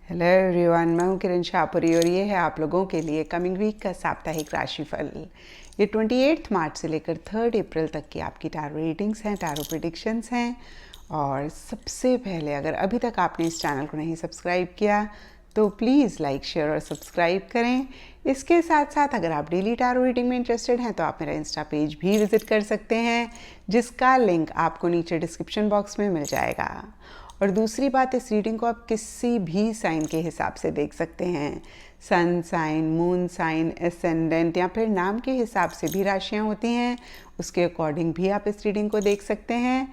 Hello everyone, मैं हूँ किरण शाहपुरी और ये है आप लोगों के लिए कमिंग वीक का साप्ताहिक राशिफल। ये 28 मार्च से लेकर 3 अप्रैल तक की आपकी टैरो रीडिंग्स हैं, टैरो प्रेडिक्शंस हैं। और सबसे पहले अगर अभी तक आपने इस चैनल को नहीं सब्सक्राइब किया तो प्लीज़ लाइक, शेयर और सब्सक्राइब करें। इसके साथ साथ अगर आप डेली टैरो रीडिंग में इंटरेस्टेड हैं तो आप मेरा इंस्टा पेज भी विज़िट कर सकते हैं, जिसका लिंक आपको नीचे डिस्क्रिप्शन बॉक्स में मिल जाएगा। और दूसरी बात, इस रीडिंग को आप किसी भी साइन के हिसाब से देख सकते हैं। Sun sign, moon sign, ascendant या फिर नाम के हिसाब से भी राशियां होती हैं, उसके अकॉर्डिंग भी आप इस रीडिंग को देख सकते हैं।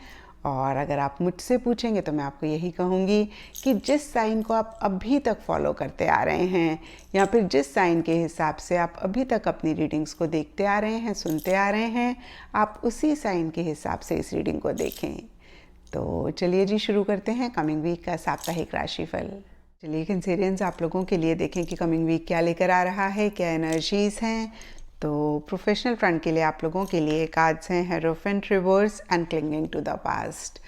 और अगर आप मुझसे पूछेंगे तो मैं आपको यही कहूँगी कि जिस साइन को आप अभी तक फॉलो करते आ रहे हैं या फिर जिस साइन के हिसाब से आप अभी तक अपनी रीडिंग्स को देखते आ रहे हैं, सुनते आ रहे हैं, आप उसी साइन के हिसाब से इस रीडिंग को देखें। तो चलिए जी, शुरू करते हैं कमिंग वीक का साप्ताहिक राशिफल। चलिए कैंसेरियंस, आप लोगों के लिए देखें कि कमिंग वीक क्या लेकर आ रहा है, क्या एनर्जीज हैं। तो प्रोफेशनल फ्रंट के लिए आप लोगों के लिए कार्ड्स हैं hierophant reverse and clinging to the past.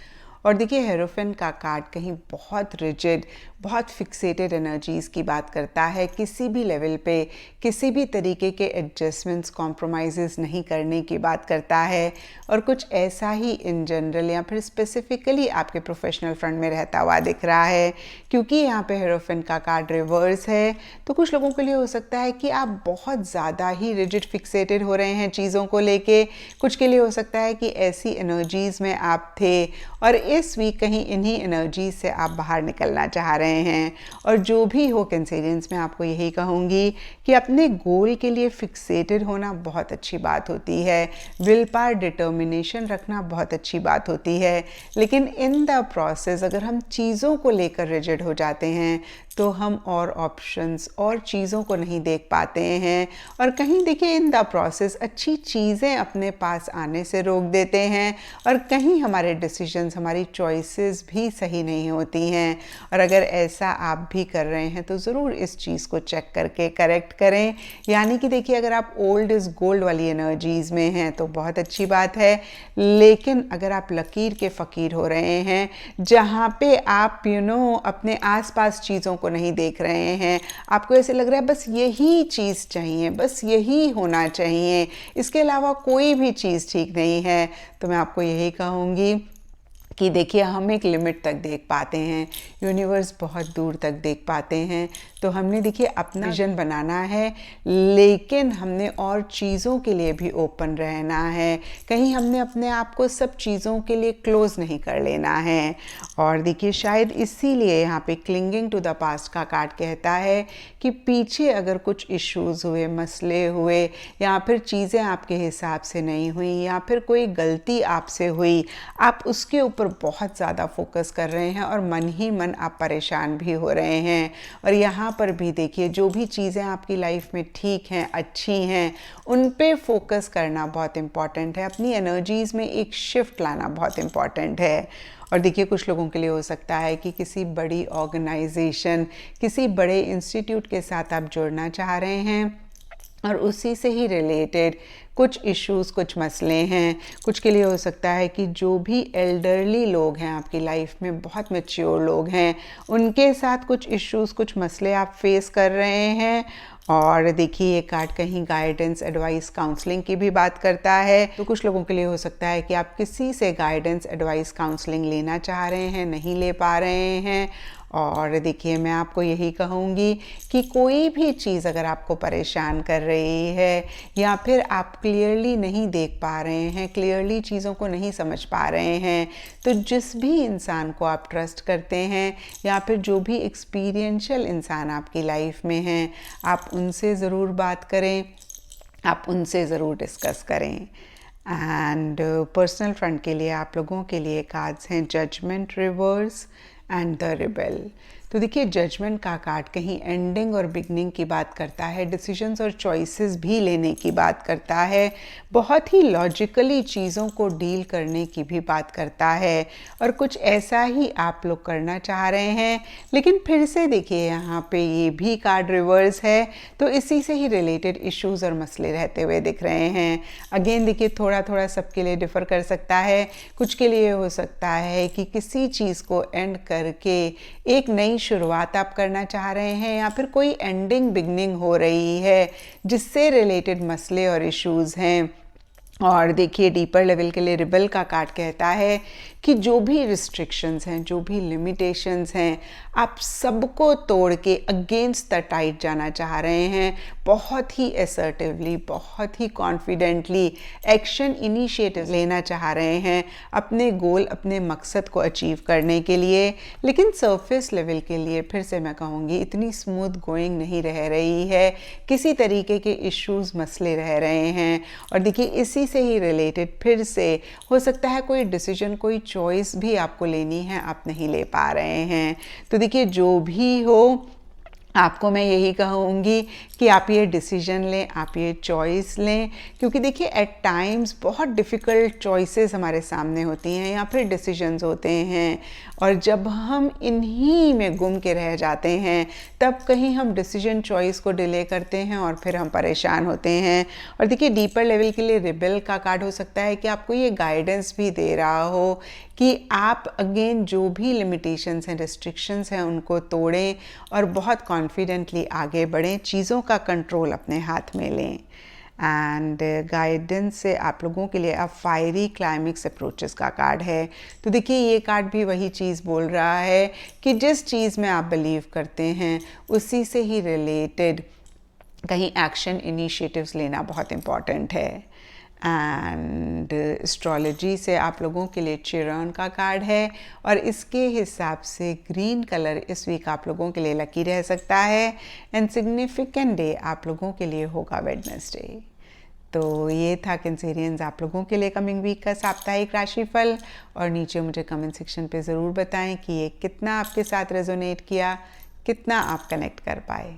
और देखिए, हेरोफेंट का कार्ड कहीं बहुत रिजिड, बहुत फिक्सेटेड एनर्जीज़ की बात करता है। किसी भी लेवल पे किसी भी तरीके के एडजस्टमेंट्स, कॉम्प्रोमाइज़ नहीं करने की बात करता है। और कुछ ऐसा ही इन जनरल या फिर स्पेसिफिकली आपके प्रोफेशनल फ्रंट में रहता हुआ दिख रहा है, क्योंकि यहाँ पे हेरोफेंट का कार्ड रिवर्स है। तो कुछ लोगों के लिए हो सकता है कि आप बहुत ज़्यादा ही रिजिड, फिक्सेटेड हो रहे हैं चीज़ों को लेके। कुछ के लिए हो सकता है कि ऐसी एनर्जीज़ में आप थे और इस वीक कहीं इन्हीं एनर्जी से आप बाहर निकलना चाह रहे हैं। और जो भी हो कैंसेरियंस, में आपको यही कहूँगी कि अपने गोल के लिए फिक्सेटेड होना बहुत अच्छी बात होती है। विल पावर, डिटर्मिनेशन रखना बहुत अच्छी बात होती है। लेकिन इन द प्रोसेस अगर हम चीज़ों को लेकर रिजिड हो जाते हैं तो हम और ऑप्शंस और चीज़ों को नहीं देख पाते हैं। और कहीं देखिए, इन द प्रोसेस अच्छी चीज़ें अपने पास आने से रोक देते हैं। और कहीं हमारे डिसीजंस, हमारी चॉइसेस भी सही नहीं होती हैं। और अगर ऐसा आप भी कर रहे हैं तो ज़रूर इस चीज़ को चेक करके करेक्ट करें। यानी कि देखिए, अगर आप ओल्ड इज़ गोल्ड वाली एनर्जीज़ में हैं तो बहुत अच्छी बात है। लेकिन अगर आप लकीर के फ़कीर हो रहे हैं, जहाँ पे आप अपने आसपास चीज़ों को नहीं देख रहे हैं, आपको ऐसे लग रहा है बस यही चीज़ चाहिए, बस यही होना चाहिए, इसके अलावा कोई भी चीज़ ठीक नहीं है, तो मैं आपको यही कहूँगी कि देखिए, हम एक लिमिट तक देख पाते हैं, यूनिवर्स बहुत दूर तक देख पाते हैं। तो हमने देखिए अपना विजन बनाना है, लेकिन हमने और चीज़ों के लिए भी ओपन रहना है। कहीं हमने अपने आप को सब चीज़ों के लिए क्लोज नहीं कर लेना है। और देखिए, शायद इसीलिए यहाँ पे क्लिंगिंग टू द पास्ट का कार्ड कहता है कि पीछे अगर कुछ इश्यूज़ हुए, मसले हुए, या फिर चीज़ें आपके हिसाब से नहीं हुई, या फिर कोई गलती आपसे हुई, आप उसके ऊपर बहुत ज़्यादा फोकस कर रहे हैं और मन ही मन आप परेशान भी हो रहे हैं। और यहाँ पर भी देखिए, जो भी चीज़ें आपकी लाइफ में ठीक हैं, अच्छी हैं, उन पे फोकस करना बहुत इम्पॉर्टेंट है। अपनी एनर्जीज़ में एक शिफ्ट लाना बहुत इम्पॉर्टेंट है। और देखिए, कुछ लोगों के लिए हो सकता है कि किसी बड़ी ऑर्गेनाइजेशन, किसी बड़े इंस्टीट्यूट के साथ आप जुड़ना चाह रहे हैं और उसी से ही रिलेटेड कुछ इश्यूज़, कुछ मसले हैं। कुछ के लिए हो सकता है कि जो भी एल्डरली लोग हैं आपकी लाइफ में, बहुत मैच्योर लोग हैं, उनके साथ कुछ इश्यूज़, कुछ मसले आप फेस कर रहे हैं। और देखिए, ये कार्ड कहीं गाइडेंस, एडवाइस, काउंसलिंग की भी बात करता है। तो कुछ लोगों के लिए हो सकता है कि आप किसी से गाइडेंस, एडवाइस, काउंसलिंग लेना चाह रहे हैं, नहीं ले पा रहे हैं। और देखिए, मैं आपको यही कहूँगी कि कोई भी चीज़ अगर आपको परेशान कर रही है, या फिर आप क्लियरली नहीं देख पा रहे हैं, क्लियरली चीज़ों को नहीं समझ पा रहे हैं, तो जिस भी इंसान को आप ट्रस्ट करते हैं, या फिर जो भी एक्सपीरियंशियल इंसान आपकी लाइफ में हैं, आप उनसे ज़रूर बात करें, आप उनसे ज़रूर डिस्कस करें। एंड पर्सनल फ्रंट के लिए आप लोगों के लिए कार्ड्स हैं judgment reverse and the rebel. तो देखिए, जजमेंट का कार्ड कहीं एंडिंग और बिगनिंग की बात करता है, डिसीजंस और चॉइसेस भी लेने की बात करता है, बहुत ही लॉजिकली चीज़ों को डील करने की भी बात करता है। और कुछ ऐसा ही आप लोग करना चाह रहे हैं। लेकिन फिर से देखिए, यहाँ पे ये भी कार्ड रिवर्स है, तो इसी से ही रिलेटेड इश्यूज़ और मसले रहते हुए दिख रहे हैं। अगेन देखिए, थोड़ा थोड़ा सबके लिए डिफ़र कर सकता है। कुछ के लिए हो सकता है कि किसी चीज़ को एंड करके एक नई शुरुआत आप करना चाह रहे हैं या फिर कोई एंडिंग बिगनिंग हो रही है जिससे रिलेटेड मसले और इश्यूज़ हैं। और देखिए डीपर लेवल के लिए रिबल का कार्ड कहता है कि जो भी रिस्ट्रिक्शंस हैं, जो भी लिमिटेशंस हैं, आप सबको तोड़ के अगेंस्ट द टाइड जाना चाह रहे हैं। बहुत ही असर्टिवली, बहुत ही कॉन्फिडेंटली एक्शन इनिशिएटिव लेना चाह रहे हैं अपने गोल, अपने मकसद को अचीव करने के लिए। लेकिन सरफेस लेवल के लिए फिर से मैं कहूँगी इतनी स्मूथ गोइंग नहीं रह रही है, किसी तरीके के इश्यूज मसले रह रहे हैं। और देखिए इसी से ही रिलेटेड फिर से हो सकता है कोई डिसीजन, कोई चॉइस भी आपको लेनी है, आप नहीं ले पा रहे हैं। तो देखिए जो भी हो, आपको मैं यही कहूँगी कि आप ये डिसीजन लें, आप ये चॉइस लें, क्योंकि देखिए एट टाइम्स बहुत डिफ़िकल्ट चॉइसेस हमारे सामने होती हैं या फिर डिसीजंस होते हैं, और जब हम इन्हीं में गुम के रह जाते हैं तब कहीं हम डिसीजन चॉइस को डिले करते हैं और फिर हम परेशान होते हैं। और देखिए डीपर लेवल के लिए रिबल का कार्ड हो सकता है कि आपको ये गाइडेंस भी दे रहा हो कि आप अगेन जो भी लिमिटेशंस हैं, रिस्ट्रिक्शंस हैं, उनको तोड़ें और बहुत कॉन्फिडेंटली आगे बढ़ें, चीज़ों का कंट्रोल अपने हाथ में लें। एंड गाइडेंस से आप लोगों के लिए अब फायरी क्लाइमेक्स अप्रोचेस का कार्ड है। तो देखिए ये कार्ड भी वही चीज़ बोल रहा है कि जिस चीज़ में आप बिलीव करते हैं उसी से ही रिलेटेड कहीं एक्शन इनिशिएटिव्स लेना बहुत इम्पॉर्टेंट है। एंड एस्ट्रोलॉजी से आप लोगों के लिए चिरॉन का कार्ड है और इसके हिसाब से ग्रीन कलर इस वीक आप लोगों के लिए लकी रह सकता है। एंड सिग्निफिकेंट डे आप लोगों के लिए होगा वेडनेसडे। तो ये था कैंसेरियंस आप लोगों के लिए कमिंग वीक का साप्ताहिक राशिफल। और नीचे मुझे कमेंट सेक्शन पे ज़रूर बताएं कि ये कितना आपके साथ रेजोनेट किया, कितना आप कनेक्ट कर पाए।